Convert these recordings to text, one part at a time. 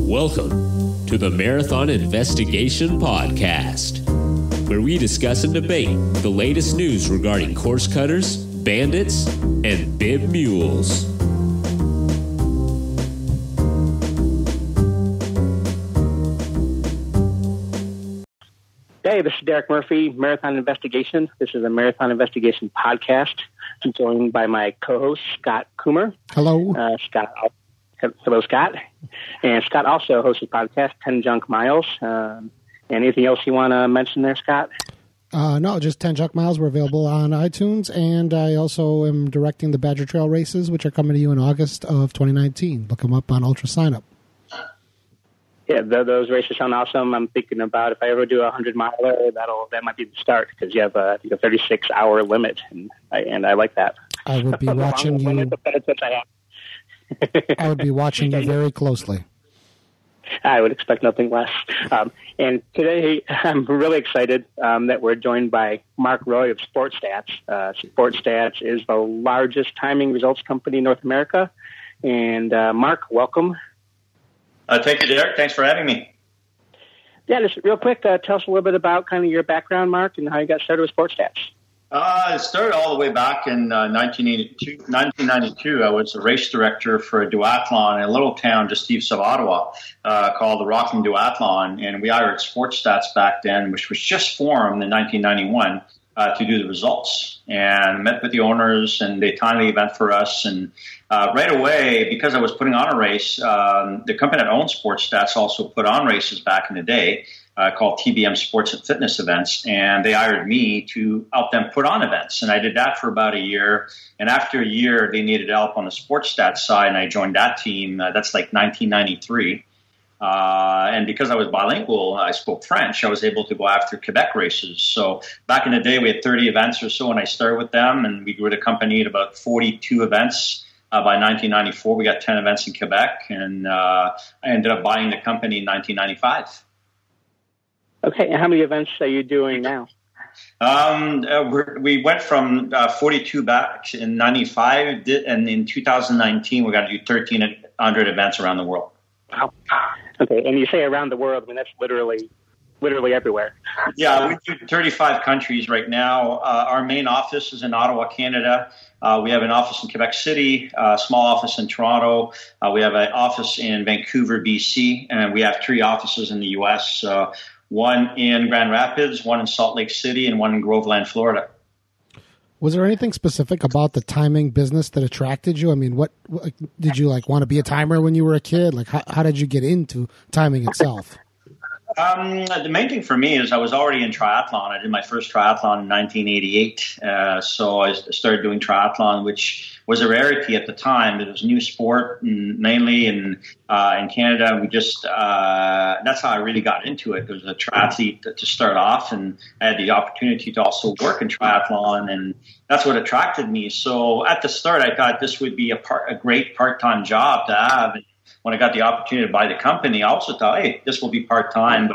Welcome to the Marathon Investigation Podcast, where we discuss and debate the latest news regarding course cutters, bandits, and bib mules. Hey, this is Derek Murphy, Marathon Investigation. This is a Marathon Investigation podcast. I'm joined by my co-host, Scott Coomer. Hello. Hello, Scott. And Scott also hosts a podcast, 10 Junk Miles. Anything else you want to mention there, Scott? No, just 10 Junk Miles. We're available on iTunes, and I also am directing the Badger Trail races, which are coming to you in August of 2019. Look them up on Ultra Sign Up. Yeah, those races sound awesome. I'm thinking about if I ever do a 100-miler, that might be the start because you have a 36-hour limit, and I like that. I would be watching you. I would be watching you very closely. I would expect nothing less. And today, I'm really excited that we're joined by Marc Roy of Sportstats. Sportstats is the largest timing results company in North America. And Marc, welcome. Thank you, Derek. Thanks for having me. Yeah, just real quick, tell us a little bit about kind of your background, Marc, and how you got started with Sportstats. It started all the way back in 1992. I was a race director for a duathlon in a little town just east of Ottawa called the Rockland Duathlon, and we hired Sportstats back then, which was just formed in 1991 to do the results. And met with the owners, and they timed the event for us. And right away, because I was putting on a race, the company that owns Sportstats also put on races back in the day. Called TBM Sports and Fitness Events, and they hired me to help them put on events. And I did that for about a year. And after a year, they needed help on the Sportstats side, and I joined that team. That's like 1993. And because I was bilingual, I spoke French, I was able to go after Quebec races. So back in the day, we had 30 events or so, and I started with them, and we grew the company at about 42 events. By 1994, we got 10 events in Quebec, and I ended up buying the company in 1995. Okay, and how many events are you doing now? We went from 42 back in 95, and in 2019, we're going to do 1,300 events around the world. Wow. Okay, and you say around the world, I mean, that's literally everywhere. Yeah, we do 35 countries right now. Our main office is in Ottawa, Canada. We have an office in Quebec City, a small office in Toronto. We have an office in Vancouver, BC, and we have 3 offices in the U.S., one in Grand Rapids, one in Salt Lake City, and one in Groveland, Florida. Was there anything specific about the timing business that attracted you? I mean, what did you want to be a timer when you were a kid? How did you get into timing itself? The main thing for me is I was already in triathlon. I did my first triathlon in 1988. So I started doing triathlon, which was a rarity at the time. It was a new sport, and mainly in Canada. We just that's how I really got into it. There was a triathlete to start off, and I had the opportunity to also work in triathlon, and that's what attracted me. So at the start, I thought this would be a great part-time job to have. And when I got the opportunity to buy the company, I also thought, hey, this will be part-time.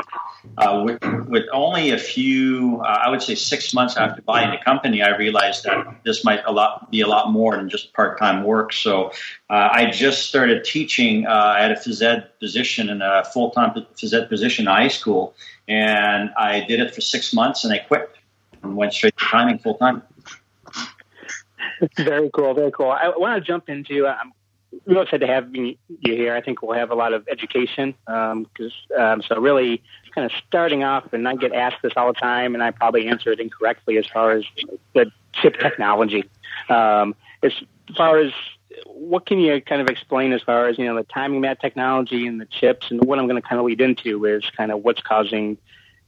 But with only a few, I would say 6 months after buying the company, I realized that this might be a lot more than just part-time work. So I just started teaching. I had a phys ed position and a full-time phys ed position in high school, and I did it for 6 months, and I quit and went straight to timing full-time. Very cool, very cool. I want to jump into I'm real excited to have you here. I think we'll have a lot of education because so really kind of starting off, and I get asked this all the time, and I probably answer it incorrectly as far as the chip technology. As far as what can you kind of explain as far as the timing mat technology and the chips, and what I'm going to kind of lead into is kind of what's causing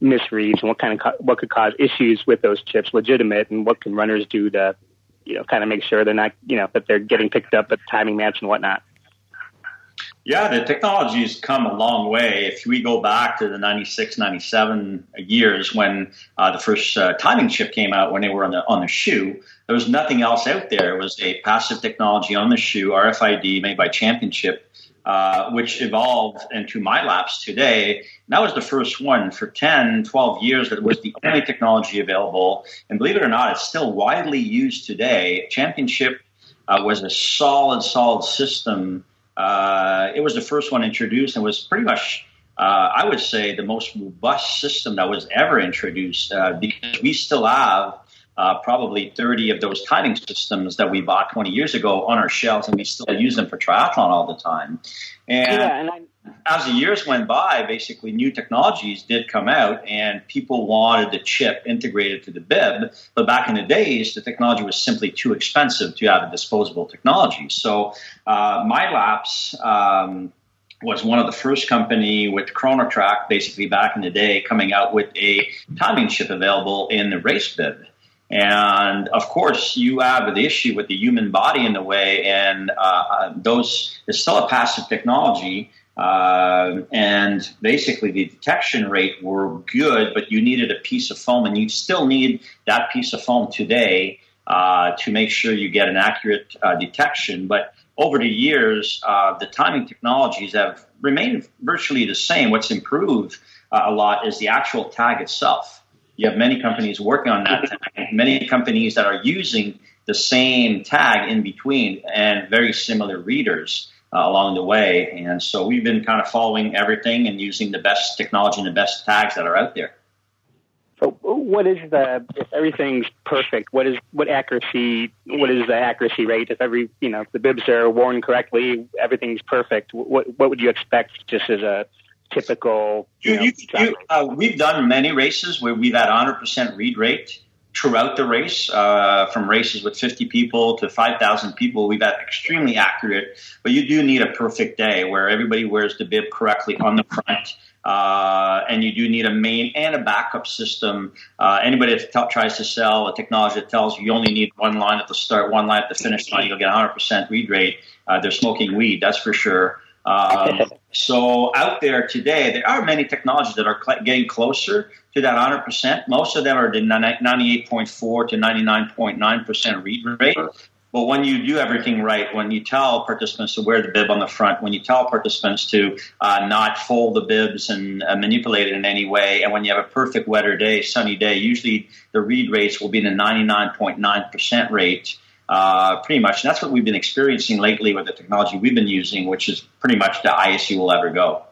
misreads and what could cause issues with those chips, legitimate, and what can runners do to kind of make sure they're not, that they're getting picked up at timing mats and whatnot. Yeah, the technology has come a long way. If we go back to the 96, 97 years when the first timing chip came out, when they were on the shoe, there was nothing else out there. It was a passive technology on the shoe, RFID, made by Championship, which evolved into MyLapse today. And that was the first one. For 10, 12 years, that was the only technology available. And believe it or not, it's still widely used today. Championship was a solid system It was the first one introduced and was pretty much, I would say, the most robust system that was ever introduced because we still have probably 30 of those timing systems that we bought 20 years ago on our shelves, and we still use them for triathlon all the time. And as the years went by, basically new technologies did come out, and people wanted the chip integrated to the bib. But back in the days, the technology was simply too expensive to have a disposable technology. So MyLapse was one of the first company with ChronoTrack, basically back in the day, coming out with a timing chip available in the race bib. And of course, you have the issue with the human body in the way, and it's still a passive technology. And basically, the detection rate were good, but you needed a piece of foam, and you still need that piece of foam today to make sure you get an accurate detection. But over the years, the timing technologies have remained virtually the same. What's improved a lot is the actual tag itself. You have many companies working on that tag, many companies that are using the same tag in between and very similar readers along the way. And so we've been kind of following everything and using the best technology and the best tags that are out there. So what is if everything's perfect, what is the accuracy rate? If the bibs are worn correctly, everything's perfect, what would you expect just as a typical? We've done many races where we've had 100% read rate throughout the race, from races with 50 people to 5,000 people. We've had extremely accurate, but you do need a perfect day where everybody wears the bib correctly on the front. And you do need a main and a backup system. Anybody that tries to sell a technology that tells you only need one line at the start, one line at the finish line, you'll get 100% read rate. They're smoking weed, that's for sure. So out there today, there are many technologies that are getting closer to that 100%. Most of them are the 98.4 to 99.9% read rate. But when you do everything right, when you tell participants to wear the bib on the front, when you tell participants to not fold the bibs and manipulate it in any way, and when you have a perfect weather day, sunny day, usually the read rates will be in the 99.9% rate. Pretty much. And that's what we've been experiencing lately with the technology we've been using, which is pretty much the highest you will ever go.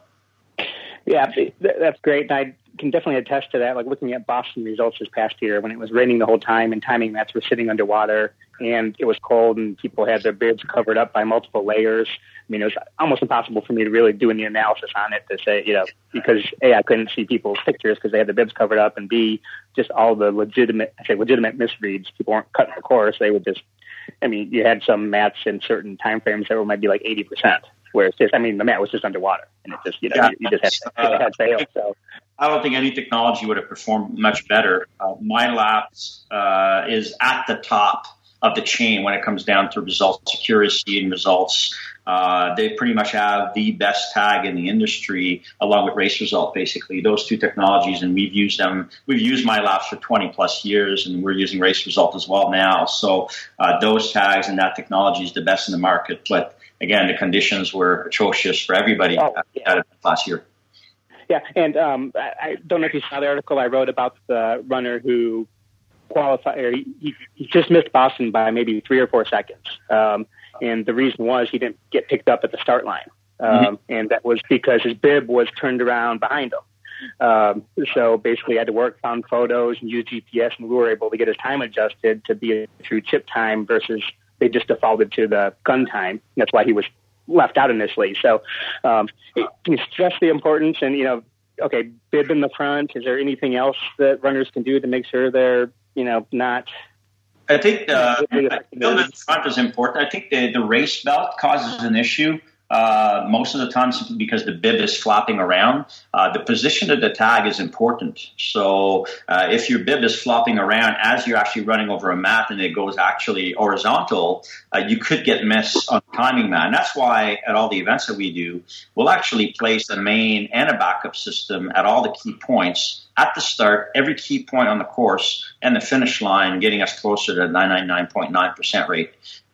Yeah, that's great. And I can definitely attest to that. Like looking at Boston results this past year when it was raining the whole time and timing mats were sitting underwater and it was cold and people had their bibs covered up by multiple layers. I mean, it was almost impossible for me to really do any analysis on it to say, because A, I couldn't see people's pictures because they had the bibs covered up, and B, just all the legitimate misreads. People weren't cutting the course. They would just, you had some mats in certain time frames that might be like 80%, where it's just, the mat was just underwater and it just, you just had failed. So I don't think any technology would have performed much better. MyLapse is at the top of the chain when it comes down to results accuracy and results. They pretty much have the best tag in the industry, along with Race Result, basically. Those two technologies, and we've used them. We've used MyLapse for 20 plus years, and we're using Race Result as well now. So those tags and that technology is the best in the market. But again, the conditions were atrocious for everybody last year. Yeah, and I don't know if you saw the article I wrote about the runner who qualified, or he just missed Boston by maybe 3 or 4 seconds. And the reason was he didn't get picked up at the start line. And that was because his bib was turned around behind him. So basically he had to work, found photos, and use GPS, and we were able to get his time adjusted to be a true chip time versus they just defaulted to the gun time. That's why he was left out initially. So can you stress the importance and, bib in the front? Is there anything else that runners can do to make sure they're, not... I think the bib in front is important. I think the race belt causes an issue most of the time simply because the bib is flopping around. The position of the tag is important. So if your bib is flopping around as you're actually running over a mat and it goes actually horizontal, you could get missed on the timing mat. And that's why at all the events that we do, we'll actually place a main and a backup system at all the key points at the start, every key point on the course, and the finish line, getting us closer to 99.9% rate.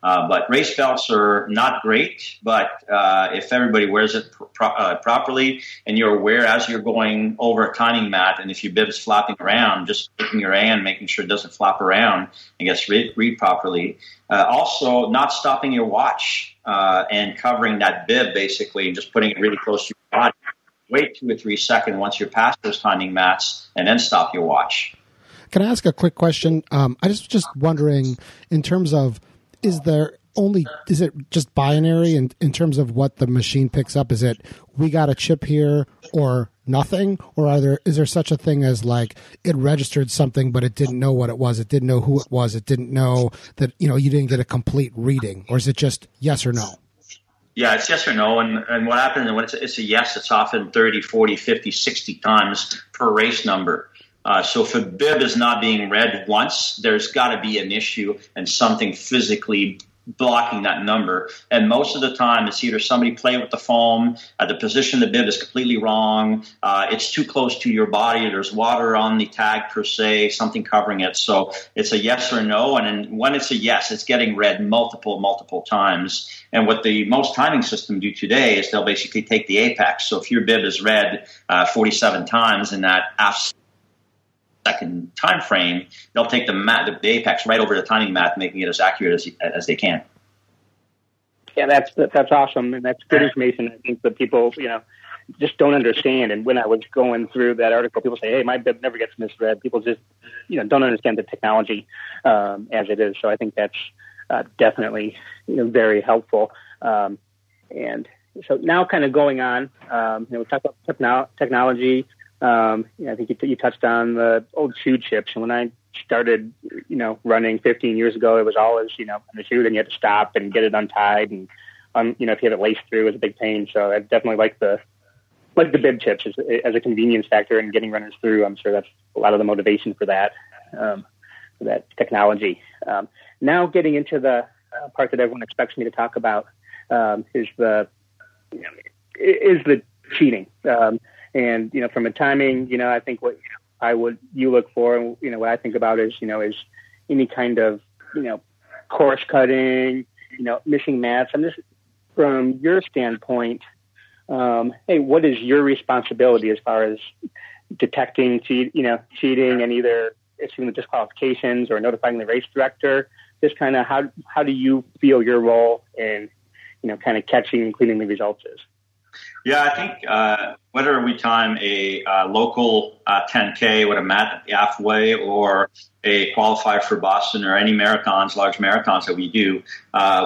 But race belts are not great, but if everybody wears it properly and you're aware as you're going over a timing mat, and if your bib is flapping around, just taking your hand, making sure it doesn't flap around and gets read properly. Also, not stopping your watch and covering that bib basically and just putting it really close to your body. Wait 2 or 3 seconds once you're past those timing mats and then stop your watch. Can I ask a quick question? I just wondering, in terms of, is it just binary in terms of what the machine picks up? Is it, we got a chip here or nothing? Or is there such a thing as like it registered something, but it didn't know what it was? It didn't know who it was. It didn't know that, you didn't get a complete reading, or is it just yes or no? Yeah, it's yes or no. And what happens when it's a yes, it's often 30, 40, 50, 60 times per race number. So if a bib is not being read once, there's got to be an issue and something physically blocking that number. And most of the time, it's either somebody playing with the foam, the position of the bib is completely wrong, it's too close to your body, there's water on the tag per se, something covering it. So it's a yes or no. And then when it's a yes, it's getting read multiple times. And what the most timing system do today is they'll basically take the apex. So if your bib is read 47 times in that second time frame, they'll take the apex right over the timing mat, making it as accurate as they can. Yeah, that's awesome, and that's good information. I think that people, just don't understand. And when I was going through that article, people say, "Hey, my bib never gets misread." People just, don't understand the technology as it is. So I think that's definitely very helpful. And so now, kind of going on, we talked about technology. I think you touched on the old shoe chips. And when I started, running 15 years ago, it was always, on the shoe, then you had to stop and get it untied. And, if you had it laced through, it was a big pain. So I definitely like the bib chips as a convenience factor in getting runners through. I'm sure that's a lot of the motivation for that technology. Now getting into the part that everyone expects me to talk about is the cheating. And, from a timing, I think what you look for, and, what I think about is any kind of, course cutting, missing mats. I'm just, from your standpoint, hey, what is your responsibility as far as detecting cheating and either issuing the disqualifications or notifying the race director? Just kind of how do you feel your role in, kind of catching and cleaning the results is? Yeah, I think whether we time a local 10K with a mat halfway or a qualifier for Boston or any marathons, large marathons that we do,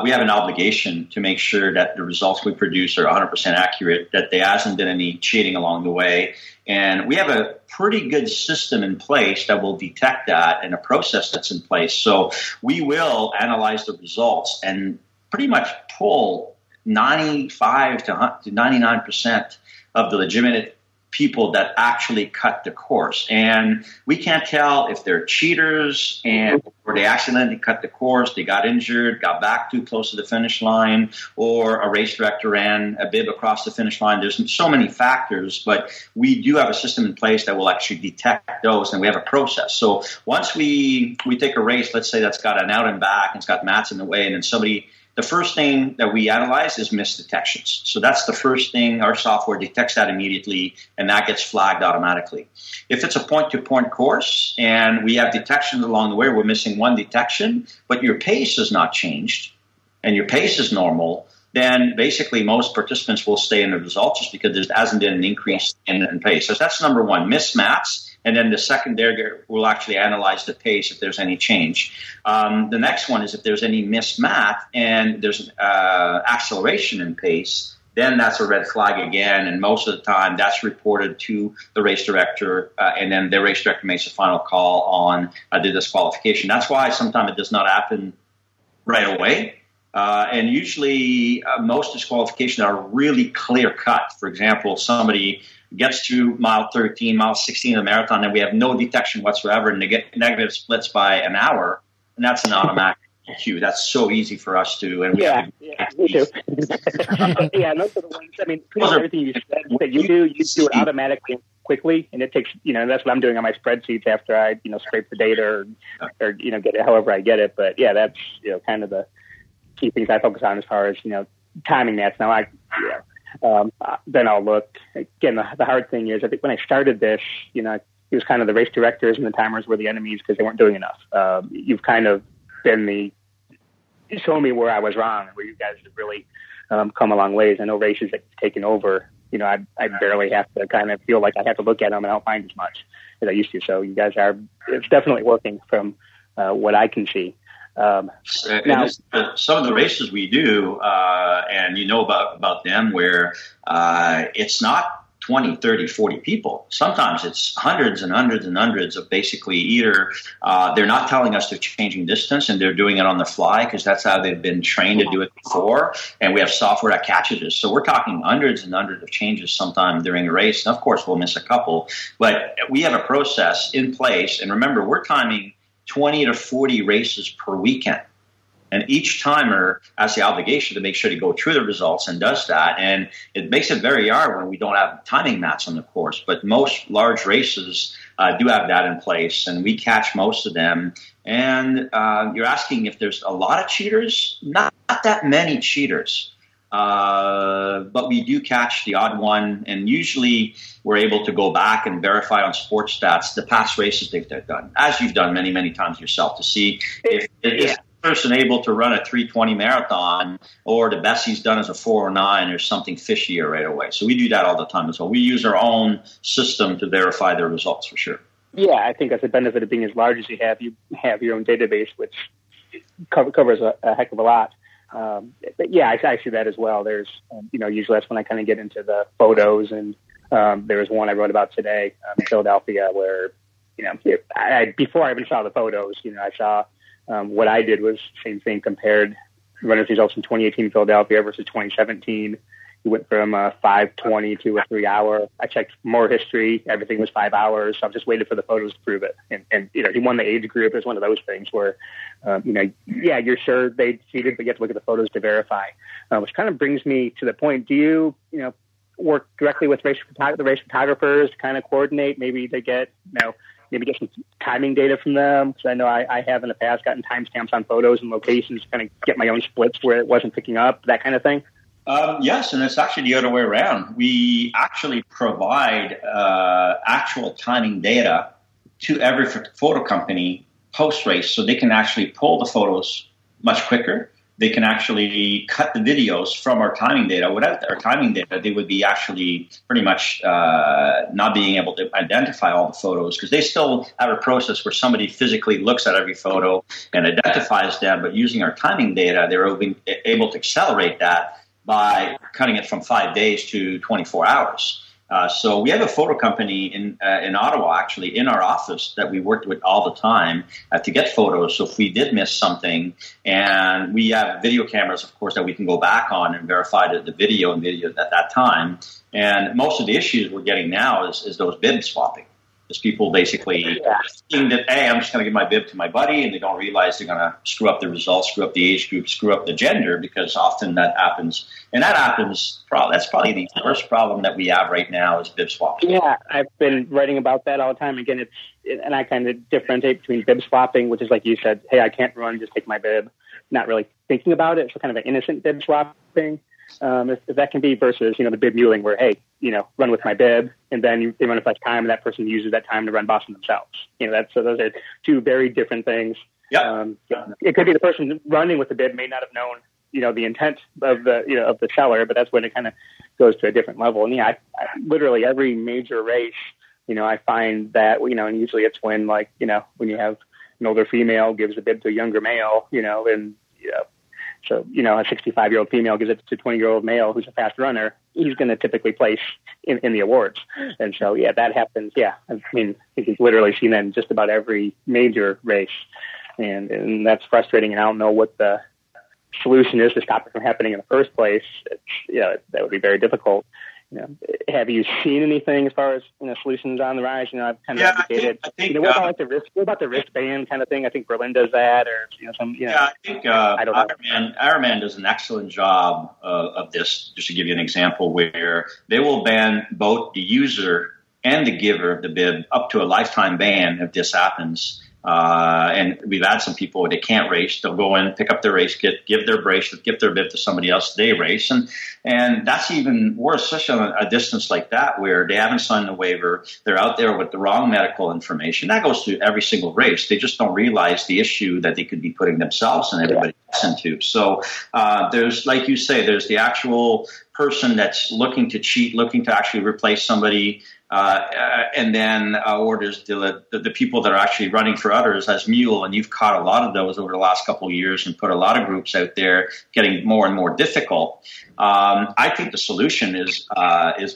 we have an obligation to make sure that the results we produce are 100% accurate, that there hasn't been any cheating along the way. And we have a pretty good system in place that will detect that and a process that's in place. So we will analyze the results and pretty much pull 95 to 99% of the legitimate people that actually cut the course. And we can't tell if they're cheaters or they accidentally cut the course, they got injured, got back too close to the finish line, or a race director ran a bib across the finish line. There's so many factors, but we do have a system in place that will actually detect those, and we have a process. So once we take a race, let's say that's got an out and back and it's got mats in the way, and then the first thing that we analyze is missed detections. So that's the first thing. Our software detects that immediately, and that gets flagged automatically. If it's a point-to-point course and we have detections along the way, we're missing one detection, but your pace has not changed and your pace is normal, then basically most participants will stay in the results just because there hasn't been an increase in pace. So that's number one, missed mats. And then the secondary will actually analyze the pace if there's any change. The next one is if there's any missed mat and there's acceleration in pace, then that's a red flag again. And most of the time that's reported to the race director, and then the race director makes a final call on the disqualification. That's why sometimes it does not happen right away. And usually most disqualifications are really clear cut. For example, somebody gets to mile 13, mile 16 of the marathon, and we have no detection whatsoever, and they get negative splits by an hour, and that's an automatic cue. That's so easy for us to. And me too. Yeah, those are the ones. I mean, pretty much everything you said that you do it automatically and quickly, and it takes, that's what I'm doing on my spreadsheets after I, scrape the data or get it however I get it. But yeah, that's kind of the key things I focus on as far as, timing nets. Now then I'll look again. The hard thing is, I think when I started this, it was kind of the race directors and the timers were the enemies because they weren't doing enough. You've kind of been show me where I was wrong, where you guys have really come a long ways. I know races that have taken over, I barely have to kind of feel like I have to look at them and I don't find as much as I used to. So you guys it's definitely working from what I can see. Now, some of the races we do, and about them, where it's not 20, 30, 40 people. Sometimes it's hundreds and hundreds and hundreds of basically either they're not telling us they're changing distance and they're doing it on the fly because that's how they've been trained to do it before, and we have software that catches it. So we're talking hundreds and hundreds of changes sometime during a race. And of course, we'll miss a couple, but we have a process in place. And remember, we're timing 20 to 40 races per weekend. And each timer has the obligation to make sure to go through the results and does that. And it makes it very hard when we don't have timing mats on the course. But most large races do have that in place, and we catch most of them. And you're asking if there's a lot of cheaters? Not that many cheaters. But we do catch the odd one, and usually we're able to go back and verify on Sportstats the past races they've done, as you've done many, many times yourself, to see if it is person able to run a 3:20 marathon, or the best he's done is a 4:09 or something fishier right away. So we do that all the time as well. We use our own system to verify their results for sure. Yeah, I think that's the benefit of being as large as you have. You have your own database, which covers a heck of a lot. But yeah, I see that as well. There's, usually that's when I kind of get into the photos, and there was one I wrote about today in Philadelphia where, before I even saw the photos, I saw what I did was same thing, compared runners' results in 2018 Philadelphia versus 2017. He went from 5:20 to a 3 hour. I checked more history. Everything was 5 hours. So I just waited for the photos to prove it. And he won the age group. It's one of those things where, you're sure they cheated, but you have to look at the photos to verify, which kind of brings me to the point. Do you, work directly with the race photographers to kind of coordinate? Maybe they get, maybe get some timing data from them. Because I know I have in the past gotten timestamps on photos and locations to kind of get my own splits where it wasn't picking up, that kind of thing. Yes, and it's actually the other way around. We actually provide actual timing data to every photo company post-race, so they can actually pull the photos much quicker. They can actually cut the videos from our timing data. Without our timing data, they would be actually pretty much not being able to identify all the photos, because they still have a process where somebody physically looks at every photo and identifies them. But using our timing data, they're able to accelerate that by cutting it from 5 days to 24 hours. So we have a photo company in Ottawa, actually, in our office that we worked with all the time to get photos. So if we did miss something, and we have video cameras, of course, that we can go back on and verify the video at that time. And most of the issues we're getting now is those bib swapping. Is people basically thinking that, hey, I'm just going to give my bib to my buddy, and they don't realize they're going to screw up the results, screw up the age group, screw up the gender, because often that happens. And that happens, that's probably the first problem that we have right now is bib swapping. Yeah, I've been writing about that all the time. Again, and I kind of differentiate between bib swapping, which is like you said, hey, I can't run, just take my bib, not really thinking about it. So kind of an innocent bib swapping. If that can be, versus, the bib muling where, hey, run with my bib, and then they run with less time, and that person uses that time to run Boston themselves. So those are two very different things. Yeah. It could be the person running with the bib may not have known, the intent of of the seller, but that's when it kind of goes to a different level. And I literally every major race, I find that, and usually it's when when you have an older female gives a bib to a younger male, so, a 65-year-old female gives it to a 20-year-old male who's a fast runner, he's going to typically place in the awards. And so, that happens. Yeah. I mean, I think you've literally seen that in just about every major race. And that's frustrating. And I don't know what the solution is to stop it from happening in the first place. That would be very difficult. Have you seen anything as far as solutions on the rise? I've kind of advocated. I think what about the wristband kind of thing? I think Berlin does that, or some. I think Ironman does an excellent job of this. Just to give you an example, where they will ban both the user and the giver of the bib up to a lifetime ban if this happens. And we've had some people they can't race. They'll go in, pick up their race kit, give their bracelet, give their bib to somebody else. They race, and that's even worse, especially on a distance like that where they haven't signed the waiver. They're out there with the wrong medical information. That goes through every single race. They just don't realize the issue that they could be putting themselves and everybody else into. So there's, like you say, there's the actual person that's looking to cheat, looking to actually replace somebody. And then, or there's the people that are actually running for others as mule, and you've caught a lot of those over the last couple of years and put a lot of groups out there getting more and more difficult. I think the solution is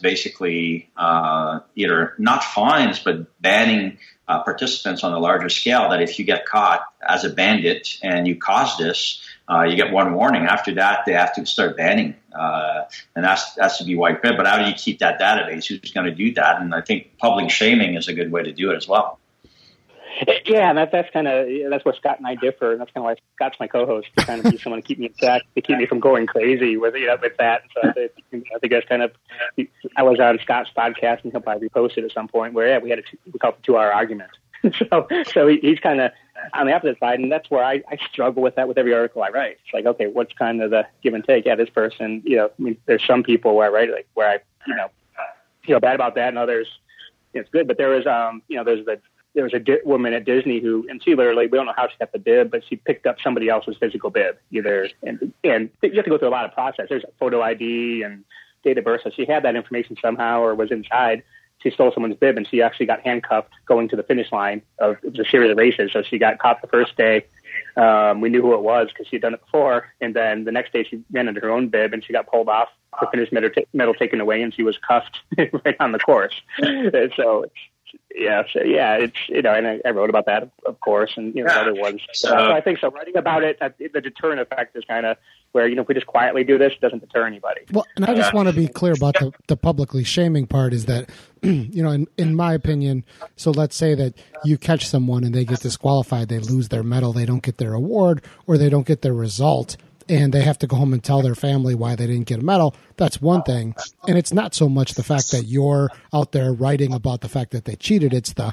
basically either not fines, but banning participants on a larger scale. That if you get caught as a bandit and you cause this, you get one warning. After that, they have to start banning, and that's to be widespread. But how do you keep that database? Who's going to do that? And I think public shaming is a good way to do it as well. Yeah, and that's kind of that's where Scott and I differ, and that's kind of why Scott's my co-host, to kind of be someone to keep me in check, to keep me from going crazy with with that. And so I think that's kind of. I was on Scott's podcast, and he'll probably repost it at some point. Where we called it a 2-hour argument. so he's kind of on the opposite side, and that's where I struggle with that with every article I write. It's like, okay, what's kind of the give and take? Yeah, this person, I mean, there's some people where I write where I feel bad about that, and others it's good. But there was there was a woman at Disney who, and she literally, we don't know how she got the bib, but she picked up somebody else's physical bib either, and you have to go through a lot of process. There's photo ID and date of birth, so she had that information somehow or was inside. She stole someone's bib, and she actually got handcuffed going to the finish line of the series of races. So she got caught the first day. We knew who it was because she'd done it before. And then the next day she ran into her own bib, and she got pulled off, the finish medal taken away, and she was cuffed right on the course. And so, it's, and I wrote about that, of course, and, other ones. So I think so. Writing about it, the deterrent effect is kind of where, if we just quietly do this, it doesn't deter anybody. Well, and I just want to be clear about the publicly shaming part is that, in my opinion, so let's say that you catch someone and they get disqualified, they lose their medal, they don't get their award, or they don't get their result, and they have to go home and tell their family why they didn't get a medal. That's one thing. And it's not so much the fact that you're out there writing about the fact that they cheated. It's the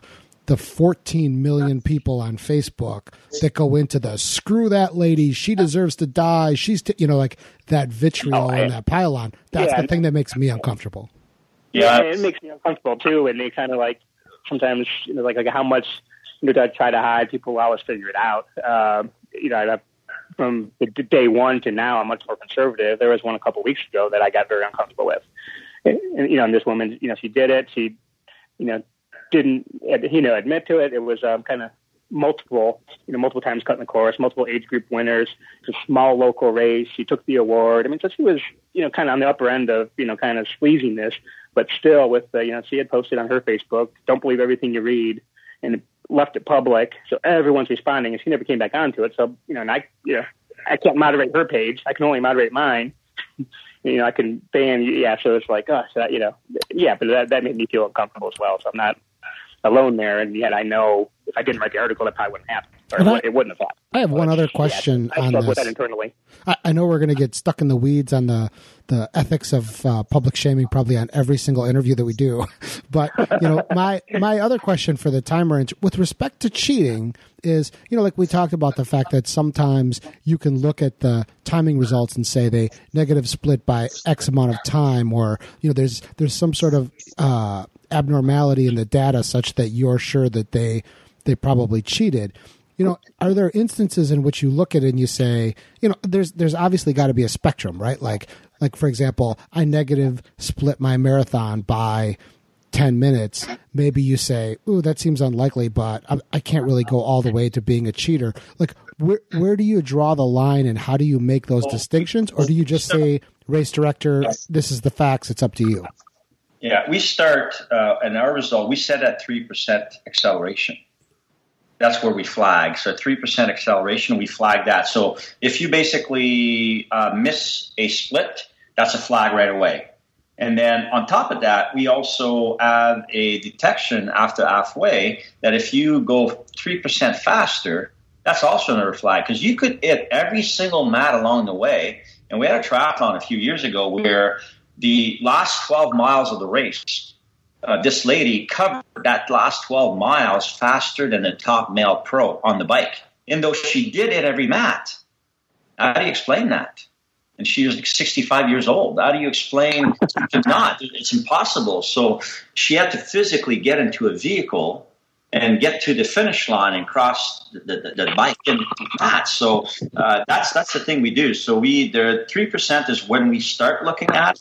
14 million people on Facebook that go into the screw that lady, she deserves to die. She's, like that vitriol and that pylon. That's the thing that makes me uncomfortable. Yeah, it makes me uncomfortable too. And they kind of sometimes, like how much do I try to hide? People always figure it out. From the day one to now, I'm much more conservative. There was one a couple of weeks ago that I got very uncomfortable with. And this woman, she did it. She, didn't, admit to it. It was kind of multiple times cut in the course, multiple age group winners. It's a small local race. She took the award. I mean, so she was, kind of on the upper end of, kind of sleaziness, but still with the, she had posted on her Facebook, don't believe everything you read, and left it public. So everyone's responding, and she never came back onto it. So, and I can't moderate her page. I can only moderate mine. I can ban, so it's like, but that made me feel uncomfortable as well. So I'm not alone there, and yet I know if I didn't write the article, that probably wouldn't happen. It wouldn't have happened. I have one other question on this. With that internally. I know we're going to get stuck in the weeds on the ethics of public shaming probably on every single interview that we do. But, my other question for the time range with respect to cheating is, like we talked about the fact that sometimes you can look at the timing results and say they negative split by X amount of time, or, there's some sort of abnormality in the data such that you're sure that they probably cheated. Are there instances in which you look at it and you say, there's obviously got to be a spectrum, right? Like for example, I negative split my marathon by 10 minutes. Maybe you say, ooh, that seems unlikely, but I can't really go all the way to being a cheater. Like, where do you draw the line, and how do you make those distinctions? Or do you just say, race director, this is the facts, it's up to you? Yeah, we start, in our result, we set at 3% acceleration. That's where we flag. So 3% acceleration, we flag that. So if you basically miss a split, that's a flag right away. And then on top of that, we also have a detection after halfway that if you go 3% faster, that's also another flag, because you could hit every single mat along the way. And we had a triathlon a few years ago where the last 12 miles of the race, this lady covered that last 12 miles faster than the top male pro on the bike, even though she did it every mat. How do you explain that? And she was 65 years old. How do you explain it's not? It's impossible. So she had to physically get into a vehicle and get to the finish line and cross the bike and that. So that's the thing we do. So the 3% is when we start looking at.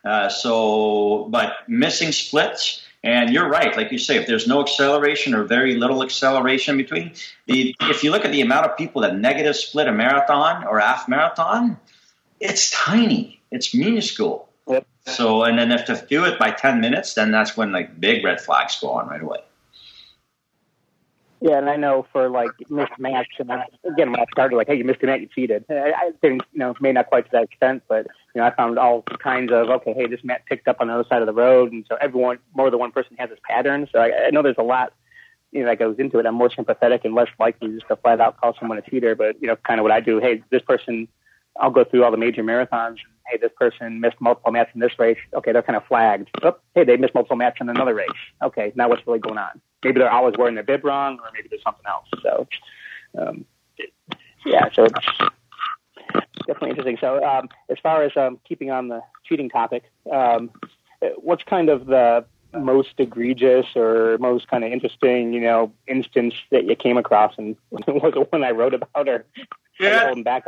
But missing splits. And you're right, like you say, if there's no acceleration or very little acceleration between, if you look at the amount of people that negative split a marathon or half marathon, it's tiny. It's minuscule. Yep. So, and then if to do it by 10 minutes, then that's when like big red flags go on right away. Yeah, and I know for like missed match, and again, when I started, like, hey, you missed a match, you cheated. I think, maybe not quite to that extent, but, I found all kinds of, okay, hey, this mat picked up on the other side of the road, and so more than one person has this pattern. So I know there's a lot, that goes into it. I'm more sympathetic and less likely just to flat out call someone a cheater, but, kind of what I do, hey, this person, I'll go through all the major marathons. Hey, this person missed multiple mats in this race. Okay, they're kind of flagged. Oh, hey, they missed multiple mats in another race. Okay, now what's really going on? Maybe they're always wearing their bib wrong, or maybe there's something else. So, so it's definitely interesting. So, as far as keeping on the cheating topic, what's kind of the most egregious or most kind of interesting, instance that you came across, and was it one I wrote about, or holding back?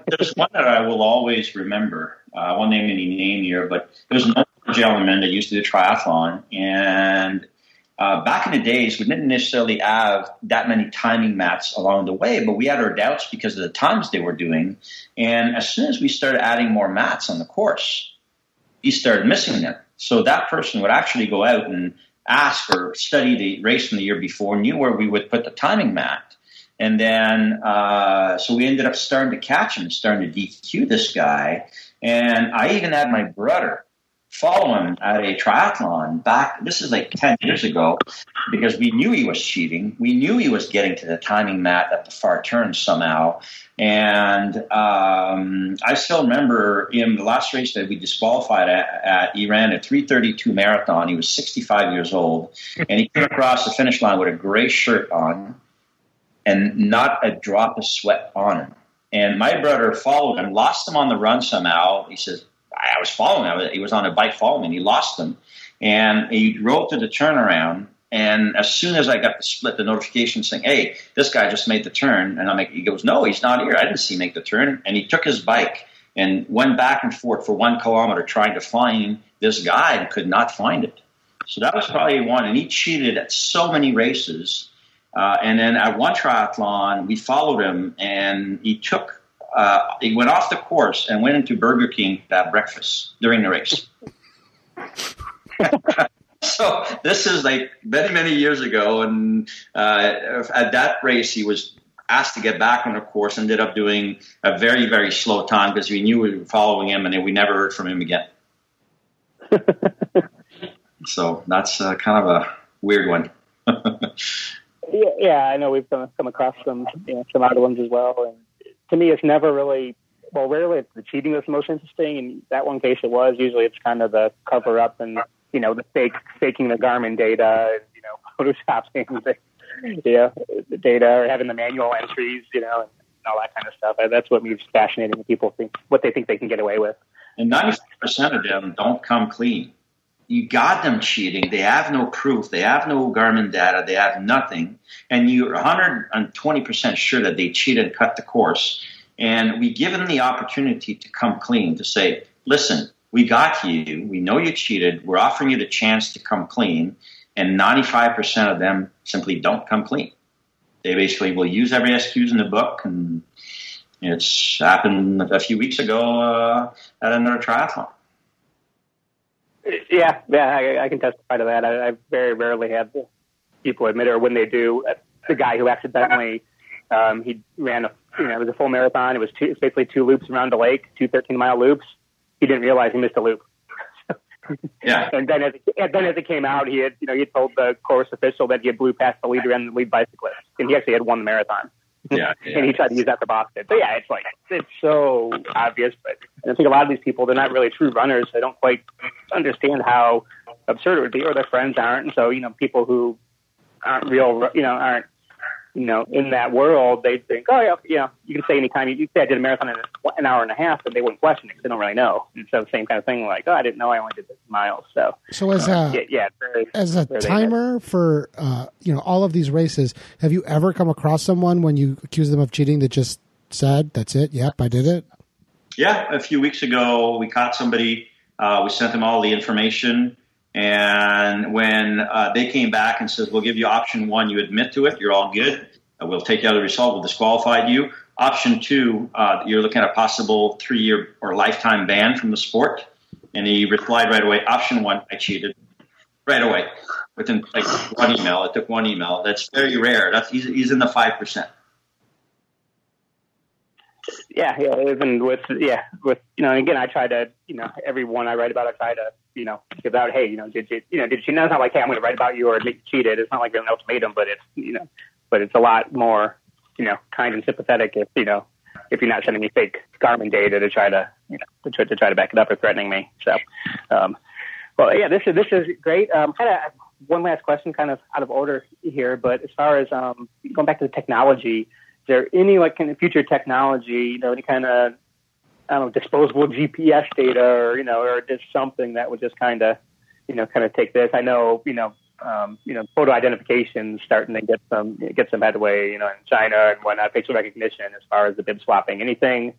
There's one that I will always remember. I won't name any name here, but there's another gentleman that used to do triathlon, and back in the days, we didn't necessarily have that many timing mats along the way, but we had our doubts because of the times they were doing. And as soon as we started adding more mats on the course, he started missing them. So that person would actually go out and ask or study the race from the year before, knew where we would put the timing mat. And then, so we ended up starting to catch him, starting to DQ this guy. And I even had my brother follow him at a triathlon back, this is like 10 years ago, because we knew he was cheating. We knew he was getting to the timing mat at the far turn somehow. And I still remember in the last race that we disqualified at, he ran a 3:32 marathon. He was 65 years old, and he came across the finish line with a gray shirt on and not a drop of sweat on him. And my brother followed him, lost him on the run somehow. He says, I was following him. He was on a bike following me, and he lost him. And he drove to the turnaround. And as soon as I got the split, the notification saying, hey, this guy just made the turn. And he goes, no, he's not here. I didn't see him make the turn. And he took his bike and went back and forth for 1 kilometer trying to find this guy and could not find it. So that was probably one. And he cheated at so many races. And then at one triathlon, we followed him, and he went off the course and went into Burger King to have breakfast during the race. So this is like many, many years ago. And at that race, he was asked to get back on the course, ended up doing a very, very slow time because we knew we were following him, and then we never heard from him again. So that's kind of a weird one. Yeah, I know we've come across some other ones as well. And to me, it's never really, rarely it's the cheating that's most interesting. In that one case, it was. Usually it's kind of the cover up and, the faking the Garmin data, and, photoshopping the data, or having the manual entries, and all that kind of stuff. That's what makes fascinating when people think what they think they can get away with. And 95% of them don't come clean. You got them cheating. They have no proof. They have no Garmin data. They have nothing. And you're 120% sure that they cheated and cut the course. And we give them the opportunity to come clean, to say, listen, we got you. We know you cheated. We're offering you the chance to come clean. And 95% of them simply don't come clean. They basically will use every excuse in the book. And it's happened a few weeks ago at another triathlon. Yeah, I can testify to that. I very rarely have people admit it, or when they do, the guy who accidentally, he ran it was a full marathon. It was basically 2 loops around the lake, 2 13-mile loops. He didn't realize he missed a loop. Yeah. And then as it came out, he had told the course official that he had blew past the leader and the lead bicyclist, and he actually had won the marathon. Yeah. And he tried to use that for Boston. So yeah, it's so obvious. But I think a lot of these people, they're not really true runners. They don't quite understand how absurd it would be, or their friends aren't. And so, people who aren't aren't, in that world, they think, oh, yeah, you can say anytime. You say I did a marathon in an hour and a half, and they wouldn't question it because they don't really know. And so same kind of thing, like, oh, I didn't know I only did 50 miles. So as a timer for, all of these races, have you ever come across someone when you accuse them of cheating that just said, that's it, yep, I did it? Yeah, a few weeks ago, we caught somebody. We sent them all the information. And when they came back and said, we'll give you option 1, you admit to it, you're all good. We'll take you out of the result, we'll disqualify you. Option 2, you're looking at a possible 3-year or lifetime ban from the sport. And he replied right away, option 1, I cheated. Right away. Within one email. It took one email. That's very rare. He's in the 5%. Yeah, even with again, I try to, everyone I write about, I try to, give out, hey, did you know, it's not like, hey, I'm going to write about you or you cheated. It's not like an ultimatum, but it's a lot more, kind and sympathetic if you're not sending me fake Garmin data to try to, to try to back it up or threatening me. So, this is great. Kind of one last question, kind of out of order here, but as far as going back to the technology, is there any kind of future technology, any kind of, I don't know, disposable GPS data or just something that would just kind of take this? I know, photo identification is starting to get some headway, in China and whatnot, facial recognition as far as the bib swapping. Anything,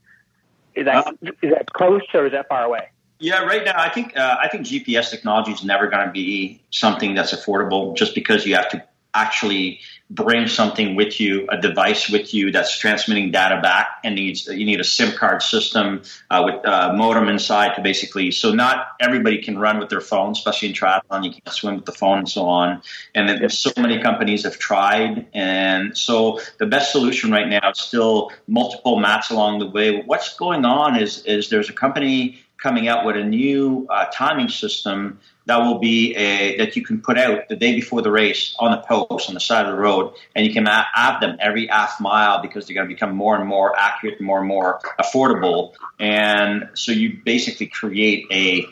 is that close or is that far away? Yeah, right now I think GPS technology is never going to be something that's affordable, just because you have to actually bring something with you, a device with you that's transmitting data back, and you need a SIM card system with a modem inside to basically. So not everybody can run with their phone, especially in triathlon. You can't swim with the phone and so on. And then so many companies have tried, and so the best solution right now is still multiple mats along the way. What's going on is there's a company coming out with a new timing system that will be that you can put out the day before the race on the post on the side of the road, and you can add them every half mile because they're going to become more and more accurate and more affordable. And so you basically create a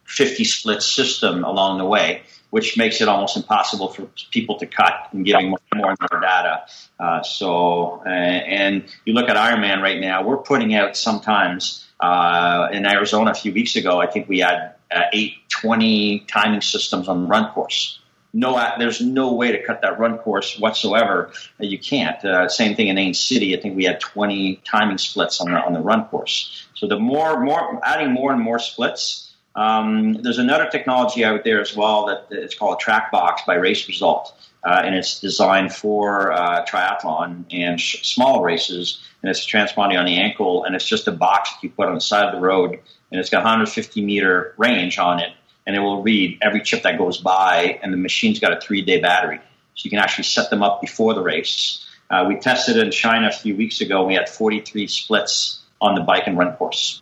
50 split system along the way, which makes it almost impossible for people to cut and giving more and more data. And you look at Ironman right now, we're putting out sometimes in Arizona a few weeks ago, I think we had 820 timing systems on the run course. There's no way to cut that run course whatsoever. You can't. Same thing in Ain City. I think we had 20 timing splits on the run course. So the more adding more and more splits. There's another technology out there as well that it's called a track box by Race Result, and it's designed for triathlon and small races. And it's a transponder on the ankle, and it's just a box that you put on the side of the road, and it's got 150 meter range on it, and it will read every chip that goes by, and the machine's got a 3-day battery. So you can actually set them up before the race. We tested it in China a few weeks ago, and we had 43 splits on the bike and run course.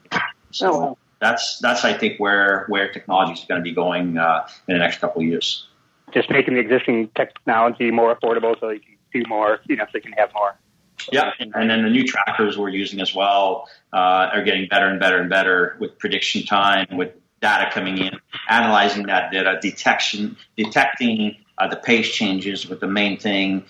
So that's I think where technology is going to be going in the next couple of years. Just making the existing technology more affordable so you can do more, so you can have more. Yeah, and then the new trackers we're using as well are getting better and better and better with prediction time, with data coming in, analyzing that data, detecting the pace changes with the main thing.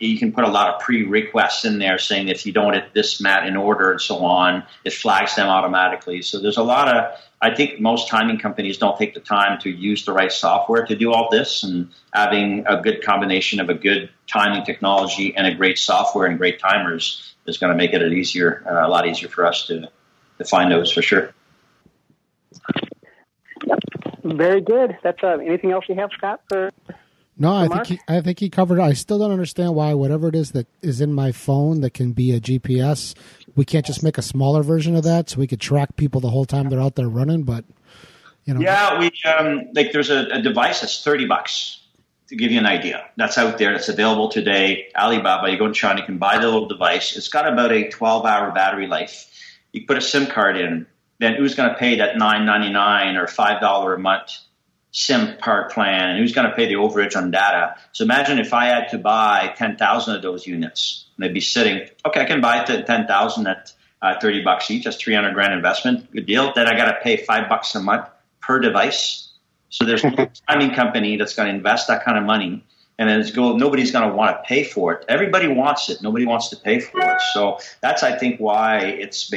You can put a lot of pre-requests in there saying if you don't hit this mat in order and so on, it flags them automatically. So there's a lot of, I think most timing companies don't take the time to use the right software to do all this, and having a good combination of a good timing technology and a great software and great timers is going to make it a lot easier for us to find those for sure. Very good. That's anything else you have, Scott? No, I think he covered it. I still don't understand why whatever it is that is in my phone that can be a GPS, we can't just make a smaller version of that so we could track people the whole time they're out there running. But yeah, we there's a device that's $30 to give you an idea. That's out there. That's available today. Alibaba. You go to China, you can buy the little device. It's got about a 12-hour battery life. You put a SIM card in. Then who's going to pay that $9.99 or $5 a month SIM card plan? And who's going to pay the overage on data? So imagine if I had to buy 10,000 of those units, and they'd be sitting. Okay, I can buy 10,000 at $30 each. That's $300,000 investment. Good deal. Then I got to pay $5 a month per device. So there's no timing company that's going to invest that kind of money. And then nobody's going to want to pay for it. Everybody wants it. Nobody wants to pay for it. So that's, I think, why it's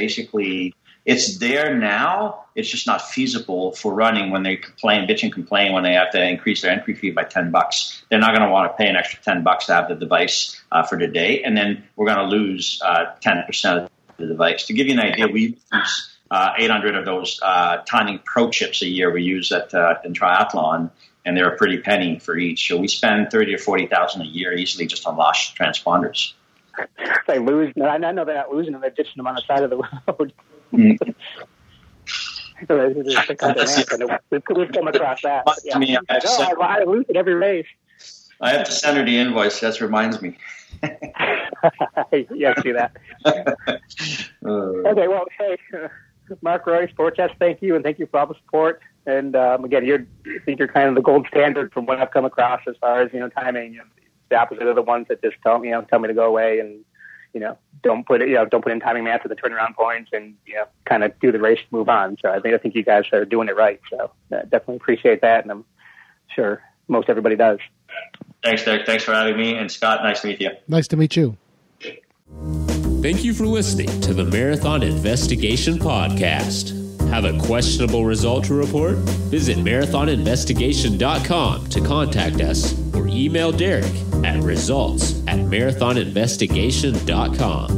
there now. It's just not feasible for running when they bitch and complain when they have to increase their entry fee by $10. They're not going to want to pay an extra $10 to have the device for today. And then we're going to lose 10% of the device. To give you an idea, we use 800 of those timing pro chips a year we use in triathlon. And they're a pretty penny for each. So we spend $30,000 or $40,000 a year easily just on lost transponders. I know they're not losing them; they're ditching them on the side of the road. We've come across that. I lose it every race. I have to send her the invoice. That reminds me. Yeah, I see that. Okay, well, hey, Marc Roy, Sportstats, thank you, and thank you for all the support. And again, I think you're kind of the gold standard from what I've come across as far as timing. The opposite of the ones that just tell me to go away and don't put in timing math at the turnaround points and kind of do the race, move on. So I think you guys are doing it right. So definitely appreciate that, and I'm sure most everybody does. Thanks, Derek. Thanks for having me, and Scott, nice to meet you. Nice to meet you. Thank you for listening to the Marathon Investigation Podcast. Have a questionable result to report? Visit marathoninvestigation.com to contact us or email Derek at results@marathoninvestigation.com.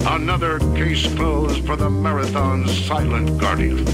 Another case closed for the Marathon's silent guardian.